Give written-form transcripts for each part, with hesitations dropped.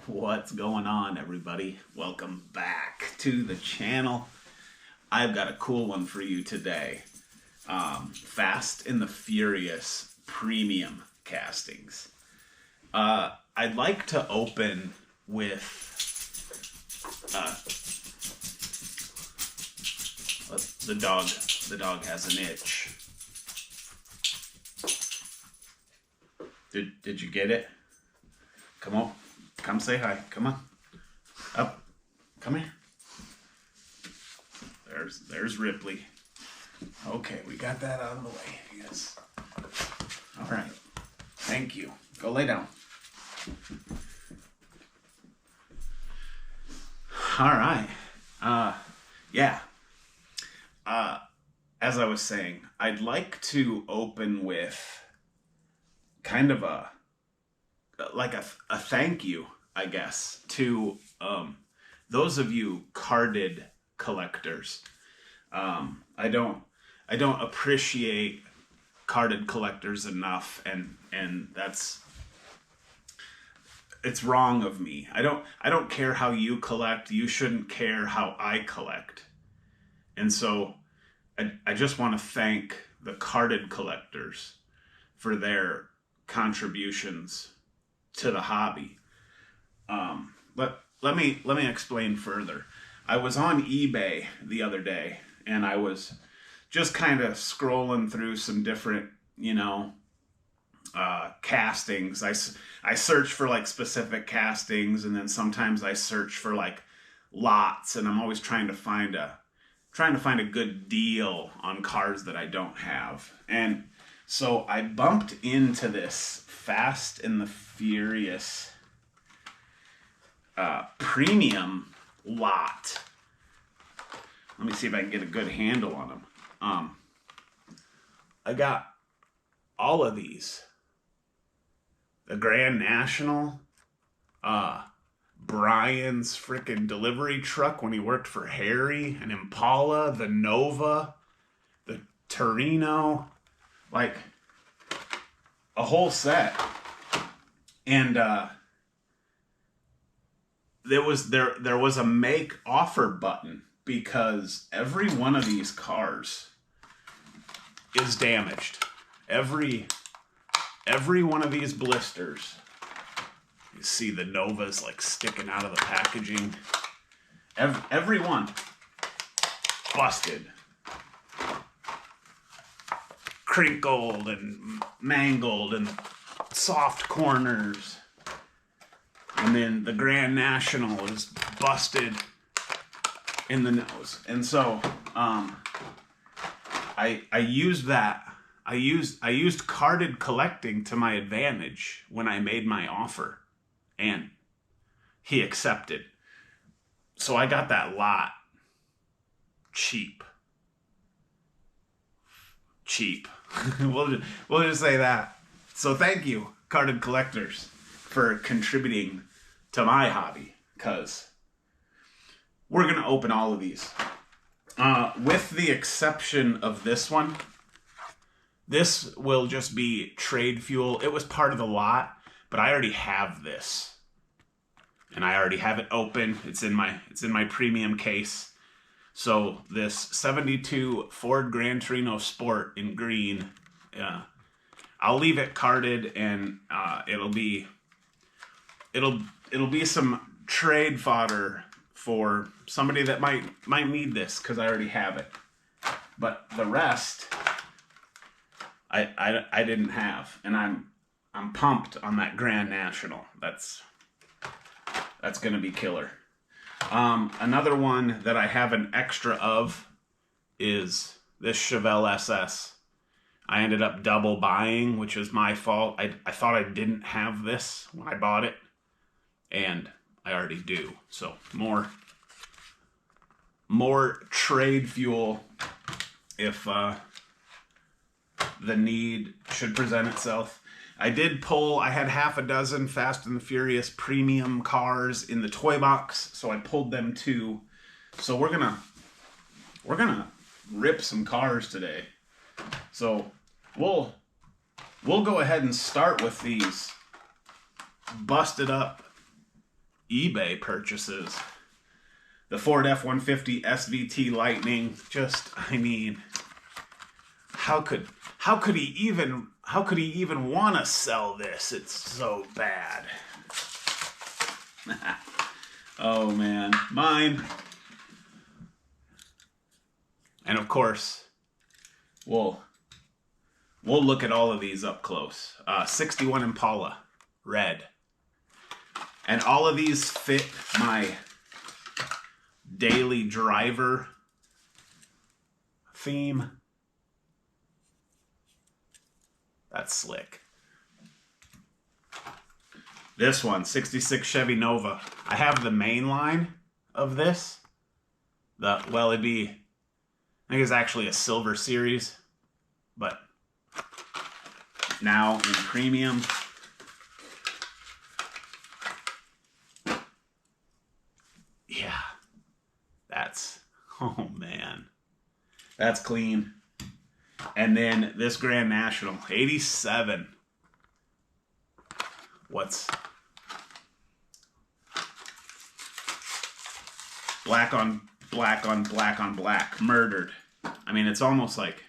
What's going on, everybody? Welcome back to the channel. I've got a cool one for you today. Fast and the Furious premium castings. I'd like to open with the dog. The dog has an itch. Did you get it? Come on. Come say hi. Come on. Up. Come here. There's Ripley. Okay, we got that out of the way. Yes. All right. Thank you. Go lay down. All right. Yeah. As I was saying, I'd like to open with kind of a thank you, I guess, to those of you carded collectors. I don't appreciate carded collectors enough, and it's wrong of me. I don't care how you collect. You shouldn't care how I collect. And so I just want to thank the carded collectors for their contributions to the hobby. Let me explain further. I was on eBay the other day, and I was just kind of scrolling through some different, castings. I search for like specific castings, and then sometimes I search for like lots, and I'm always trying to find a good deal on cars that I don't have. And so I bumped into this Fast and the Furious premium lot. Let me see if I can get a good handle on them. I got all of these. The Grand National, Brian's freaking delivery truck when he worked for Harry, an Impala, the Nova, the Torino, like a whole set. And there was a make offer button because every one of these cars is damaged. Every one of these blisters. You see the Novas like sticking out of the packaging. Every one busted, crinkled and mangled and soft corners. And then the Grand National is busted in the nose. And so I used that. I used carded collecting to my advantage when I made my offer, and he accepted. So I got that lot cheap. We'll just say that. So thank you, carded collectors, for contributing to my hobby, because we're going to open all of these. With the exception of this one, this will just be trade fuel. It was part of the lot, but I already have this. And I already have it open. It's in my premium case. So this 72 Ford Gran Torino Sport in green, I'll leave it carded, and it'll be some trade fodder for somebody that might need this, because I already have it. But the rest I didn't have, and I'm pumped on that Grand National. That's gonna be killer. Another one that I have an extra of is this Chevelle SS. I ended up double buying, which is my fault. I thought I didn't have this when I bought it, and I already do. So more trade fuel if the need should present itself. I had half a dozen Fast and the Furious premium cars in the toy box, so I pulled them too. So we're gonna rip some cars today. So we'll go ahead and start with these busted up eBay purchases. The Ford F-150 SVT Lightning. Just, I mean, how could he even want to sell this? It's so bad. Oh man, mine. And of course, we'll look at all of these up close. 61 Impala, red. And all of these fit my daily driver theme. That's slick. This one, 66 Chevy Nova. I have the main line of this. It'd be, I think it's actually a silver series, but now in premium. Yeah, oh man, that's clean. And then this Grand National, 87. What's black on black on black on black, murdered. I mean, it's almost like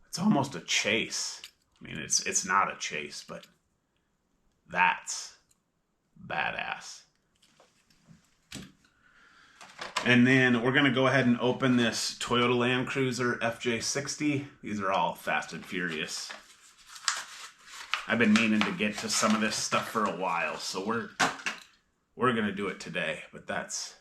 it's almost a chase. I mean, it's not a chase, but that's badass. And then we're going to go ahead and open this Toyota Land Cruiser FJ60. These are all Fast and Furious. I've been meaning to get to some of this stuff for a while, so we're going to do it today, but that's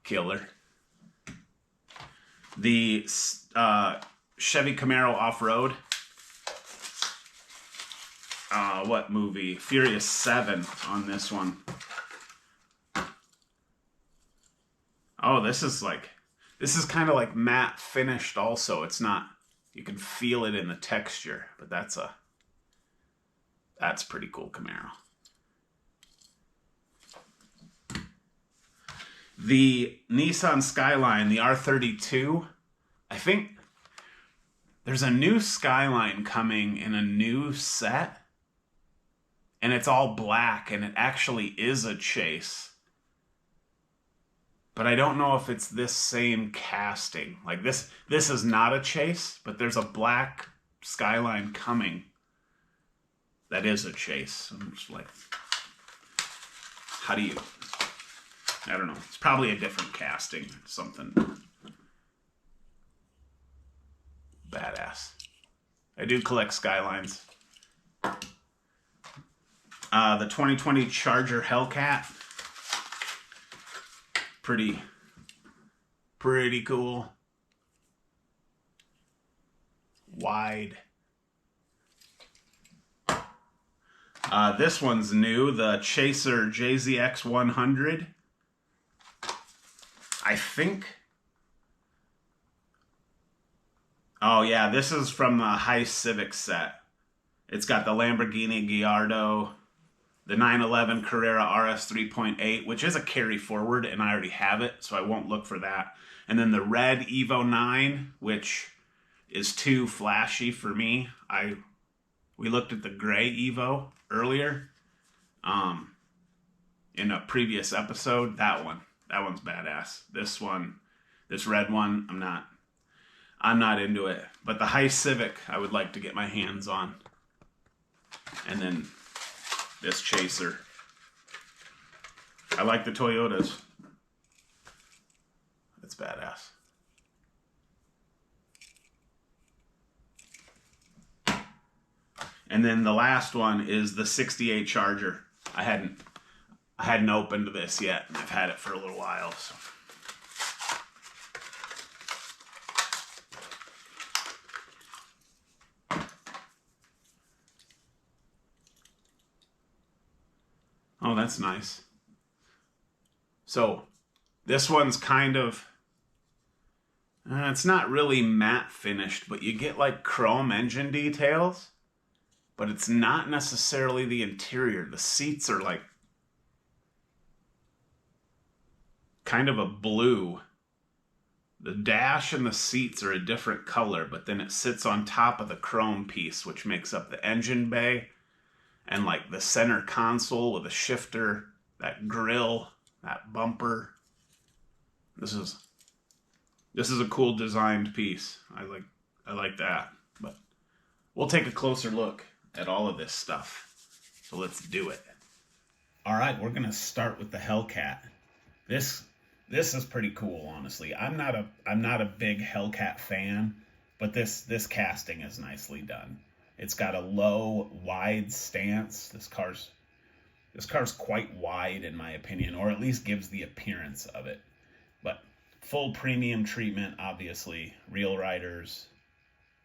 killer. The Chevy Camaro Off-Road. What movie? Furious 7 on this one. Oh, this is kind of like matte finished also. It's not, you can feel it in the texture, but that's pretty cool Camaro. The Nissan Skyline, the R32, I think there's a new Skyline coming in a new set, and it's all black, and it actually is a chase. But I don't know if it's this same casting. Like this is not a chase, but there's a black Skyline coming that is a chase. I'm just like, how do you, I don't know. It's probably a different casting, something badass. I do collect Skylines. The 2020 Charger Hellcat. Pretty cool. Wide. This one's new, the Chaser JZX 100. I think. Oh yeah, this is from the High Civic set. It's got the Lamborghini Gallardo, the 911 Carrera RS 3.8, which is a carry forward, and I already have it, so I won't look for that. And then the red Evo 9, which is too flashy for me. We looked at the gray Evo earlier, in a previous episode. That one's badass. This red one, I'm not into it. But the High Civic, I would like to get my hands on. And then this Chaser. I like the Toyotas. It's badass. And then the last one is the 68 Charger. I hadn't opened this yet. I've had it for a little while. So. Oh, that's nice. So this one's kind of, it's not really matte finished, but you get like chrome engine details, but it's not necessarily the interior. The seats are like kind of a blue. The dash and the seats are a different color, but then it sits on top of the chrome piece, which makes up the engine bay, and like the center console with a shifter, that grill, that bumper. This is a cool designed piece. I like that. But we'll take a closer look at all of this stuff. So let's do it. All right, we're gonna start with the Hellcat. This is pretty cool, honestly. I'm not a big Hellcat fan, but this casting is nicely done. It's got a low, wide stance. This car's quite wide in my opinion, or at least gives the appearance of it. But full premium treatment, obviously. Real riders,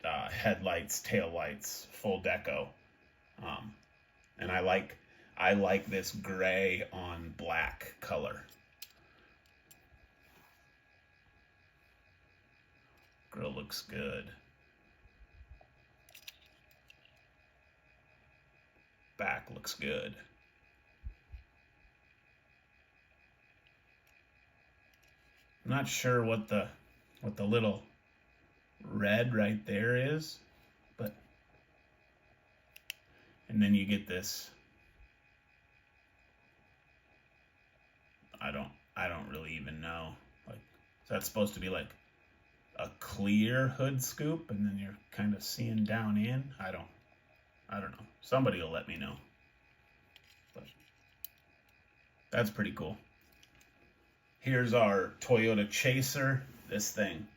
headlights, taillights, full deco. And I like this gray on black color. Grill looks good. Back looks good. I'm not sure what the little red right there is, but and then you get this. I don't really even know. Like, is that supposed to be like a clear hood scoop, and then you're kind of seeing down in? I don't know. Somebody will let me know. But that's pretty cool. Here's our Toyota Chaser. This thing,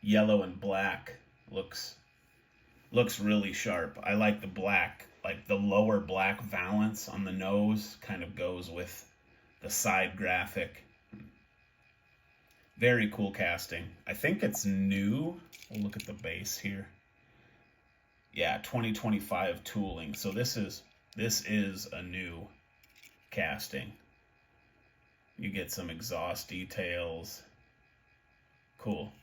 yellow and black, looks really sharp. I like the black, like the lower black valance on the nose kind of goes with the side graphic. Very cool casting. I think it's new. We'll look at the base here. Yeah, 2025 tooling. So this is a new casting. You get some exhaust details. Cool.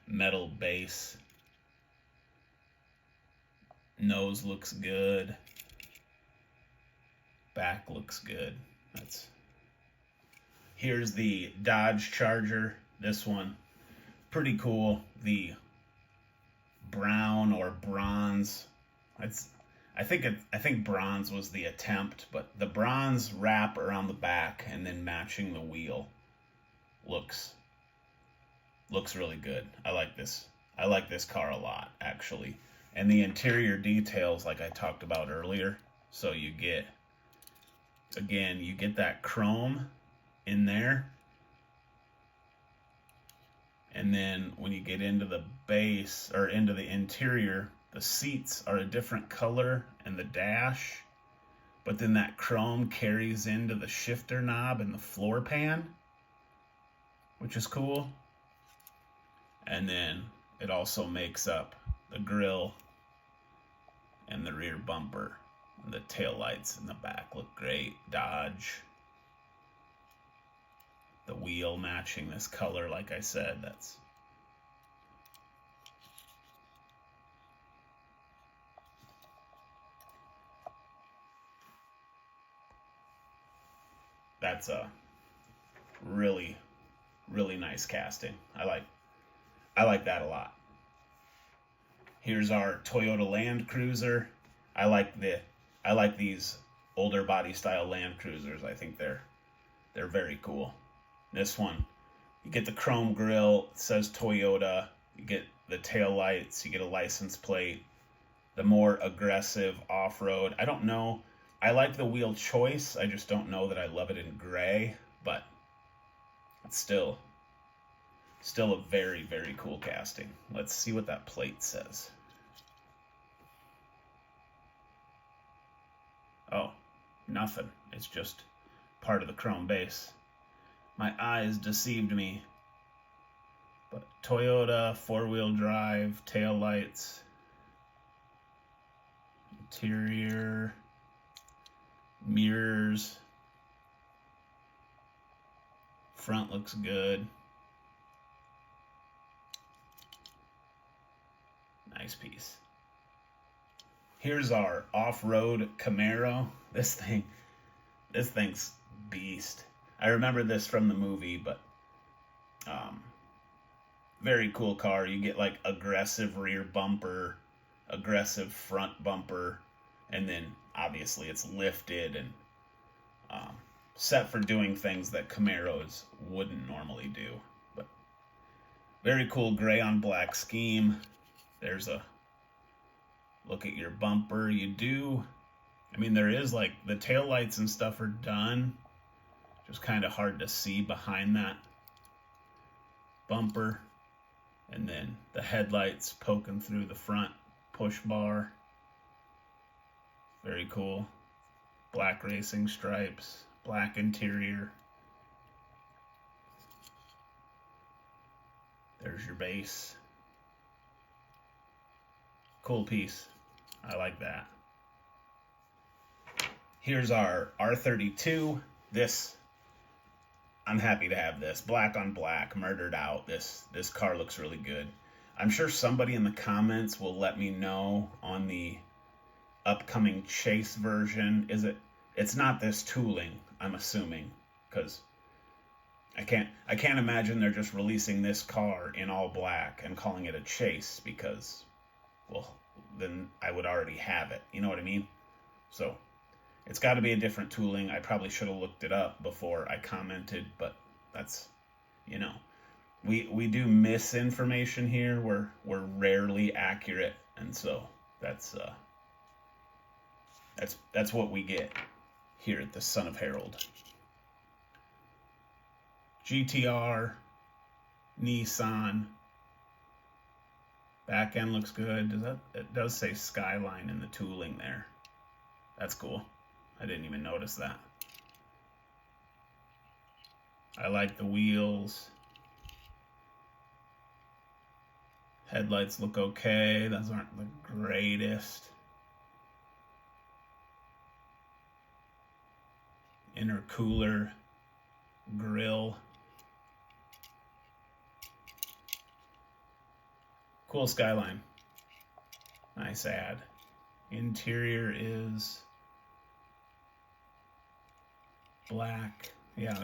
Metal base. Nose looks good. Back looks good. Here's the Dodge Charger. This one, pretty cool. The brown or bronze. I think bronze was the attempt, but the bronze wrap around the back and then matching the wheel looks really good. I like this car a lot, actually. And the interior details, like I talked about earlier. So you get that chrome in there. And then when you get into the base or into the interior, the seats are a different color and the dash, but then that chrome carries into the shifter knob and the floor pan, which is cool. And then it also makes up the grille and the rear bumper. And the taillights in the back look great. Dodge. The wheel matching this color, like I said, that's a really, really nice casting. I like that a lot. Here's our Toyota Land Cruiser. I like these older body style Land Cruisers. I think they're very cool. This one, you get the chrome grille, it says Toyota, you get the tail lights, you get a license plate, the more aggressive off-road. I don't know, I like the wheel choice, I just don't know that I love it in gray, but it's still a very, very cool casting. Let's see what that plate says. Oh, nothing. It's just part of the chrome base. My eyes deceived me. But Toyota, 4-wheel drive, tail lights, interior, mirrors, front looks good. Nice piece. Here's our off-road Camaro. This thing's beast. I remember this from the movie, but very cool car. You get like aggressive rear bumper, aggressive front bumper, and then obviously it's lifted and set for doing things that Camaros wouldn't normally do. But very cool gray on black scheme. There's a look at your bumper. You do, I mean, there is like the taillights and stuff are done. Just kind of hard to see behind that bumper. And then the headlights poking through the front push bar. Very cool. Black racing stripes, black interior. There's your base. Cool piece. I like that. Here's our R32. This, I'm happy to have this. Black on black, murdered out. This car looks really good. I'm sure somebody in the comments will let me know on the upcoming chase version. It's not this tooling, I'm assuming, because I can't imagine they're just releasing this car in all black and calling it a chase, because, well, then I would already have it. You know what I mean? So it's got to be a different tooling. I probably should have looked it up before I commented, but that's, you know, we do misinformation here. We're rarely accurate, and so that's what we get here at the Son of Harold. GTR, Nissan. Back end looks good. It does say Skyline in the tooling there. That's cool. I didn't even notice that. I like the wheels. Headlights look okay. Those aren't the greatest. Intercooler grill. Cool Skyline. Nice ad. Interior is black. Yeah,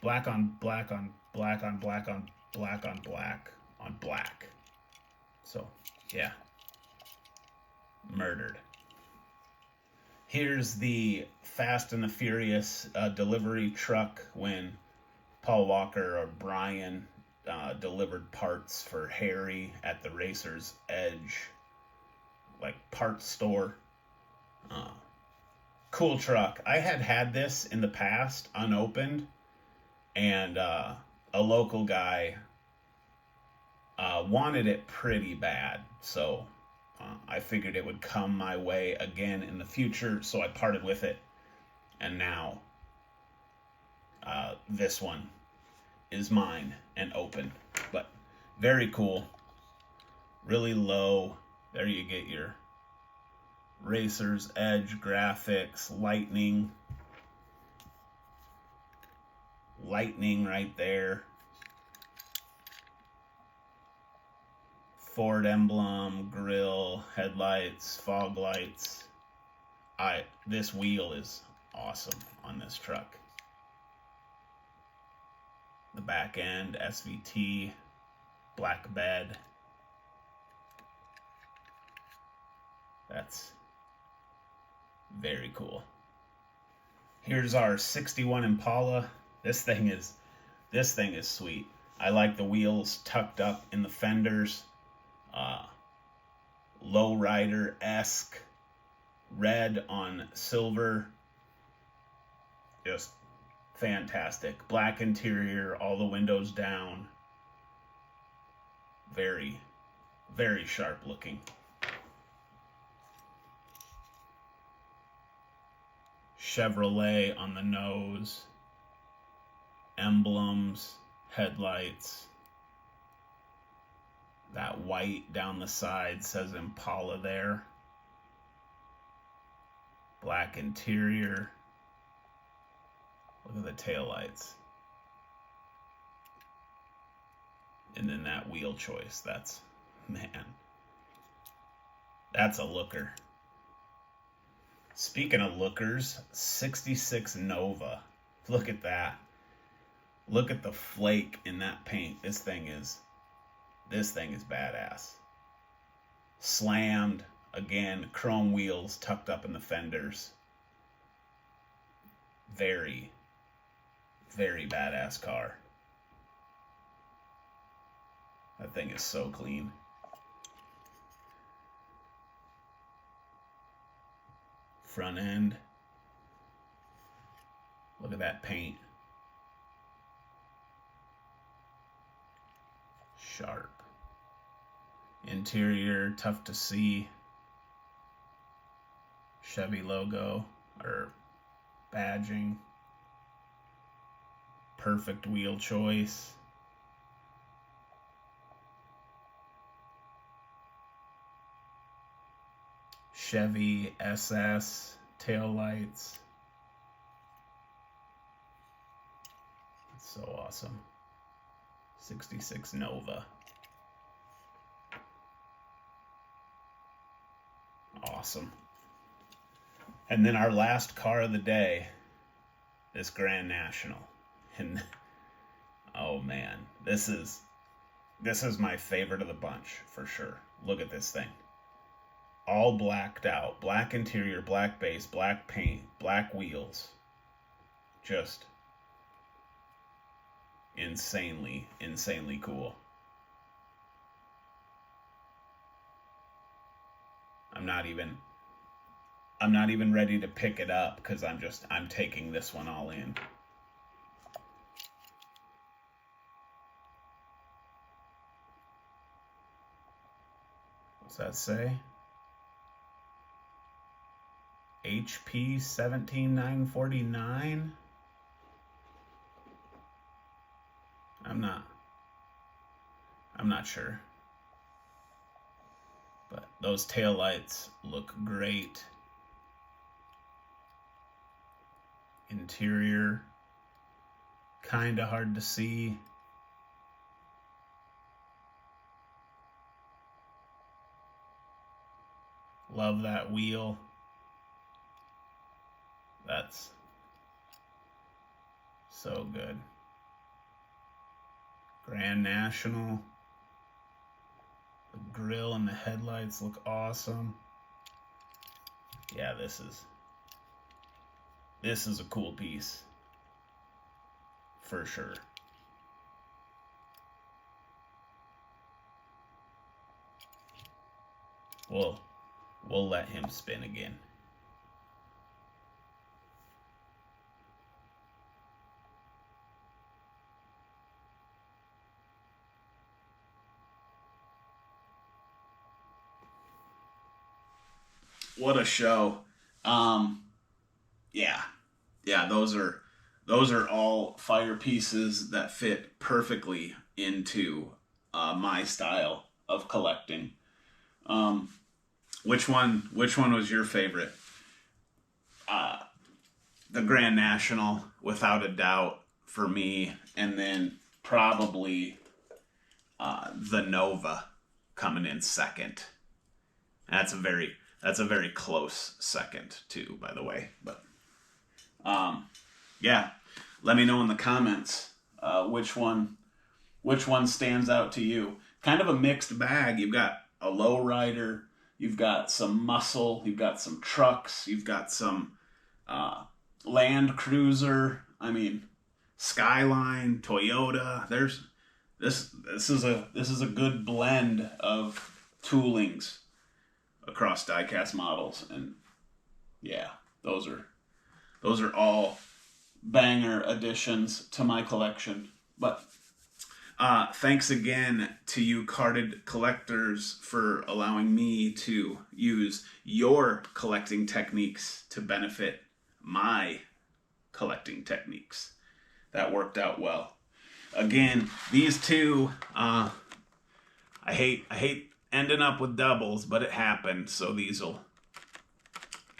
black on black on black on black on black on black on black. So, yeah. Murdered. Here's the Fast and the Furious delivery truck when Paul Walker or Brian delivered parts for Harry at the Racer's Edge, like parts store. Cool truck. I had this in the past unopened, and a local guy wanted it pretty bad, so I figured it would come my way again in the future, so I parted with it, and now this one is mine and open. But very cool, really low. There you get your Racer's Edge graphics, lightning right there, Ford emblem, grill, headlights, fog lights. This wheel is awesome on this truck. The back end, SVT, black bed. That's very cool. Here's our 61 Impala. This thing is sweet. I like the wheels tucked up in the fenders. Lowrider-esque, red on silver. Just fantastic. Black interior, all the windows down. Very, very sharp looking. Chevrolet on the nose. Emblems, headlights. That white down the side says Impala there. Black interior. Look at the taillights. And then that wheel choice. That's a looker. Speaking of lookers, 66 Nova. Look at that. Look at the flake in that paint. This thing is this thing is badass. Slammed, again, chrome wheels tucked up in the fenders. Very, very badass car. That thing is so clean. Front end. Look at that paint. Sharp. Interior, tough to see. Chevy logo or badging. Perfect wheel choice. Chevy SS taillights. That's so awesome. 66 Nova. Awesome. And then our last car of the day, this Grand National. And oh man, this is my favorite of the bunch for sure. Look at this thing. All blacked out. Black interior, black base, black paint, black wheels. Just insanely cool. I'm not even ready to pick it up because I'm taking this one all in. What's that say? HP 17949. I'm not sure. But those taillights look great. Interior, kind of hard to see. Love that wheel. That's so good. Grand National. The grill and the headlights look awesome. Yeah, this is a cool piece. For sure. We'll let him spin again. What a show. Yeah, those are all fire pieces that fit perfectly into my style of collecting. Which one was your favorite? The Grand National, without a doubt, for me, and then probably the Nova coming in second. That's a very close second too, by the way. But yeah, let me know in the comments which one stands out to you. Kind of a mixed bag. You've got a lowrider, you've got some muscle, you've got some trucks, you've got some Land Cruiser. I mean, Skyline, Toyota. This is a good blend of toolings across diecast models, and yeah, those are all banger additions to my collection. But thanks again to you carded collectors for allowing me to use your collecting techniques to benefit my collecting techniques. That worked out well. Again, these two, I hate ending up with doubles, but it happened, so these will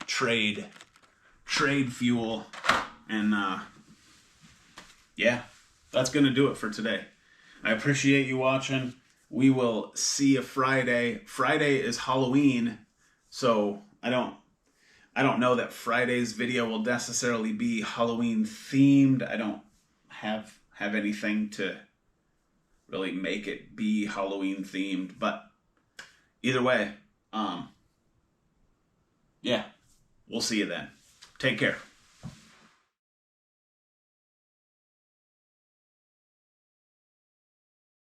trade fuel. And yeah, that's gonna do it for today. I appreciate you watching. We will see you Friday. Friday is Halloween, so I don't know that Friday's video will necessarily be Halloween themed. I don't have anything to really make it be Halloween themed. But either way, yeah, we'll see you then. Take care.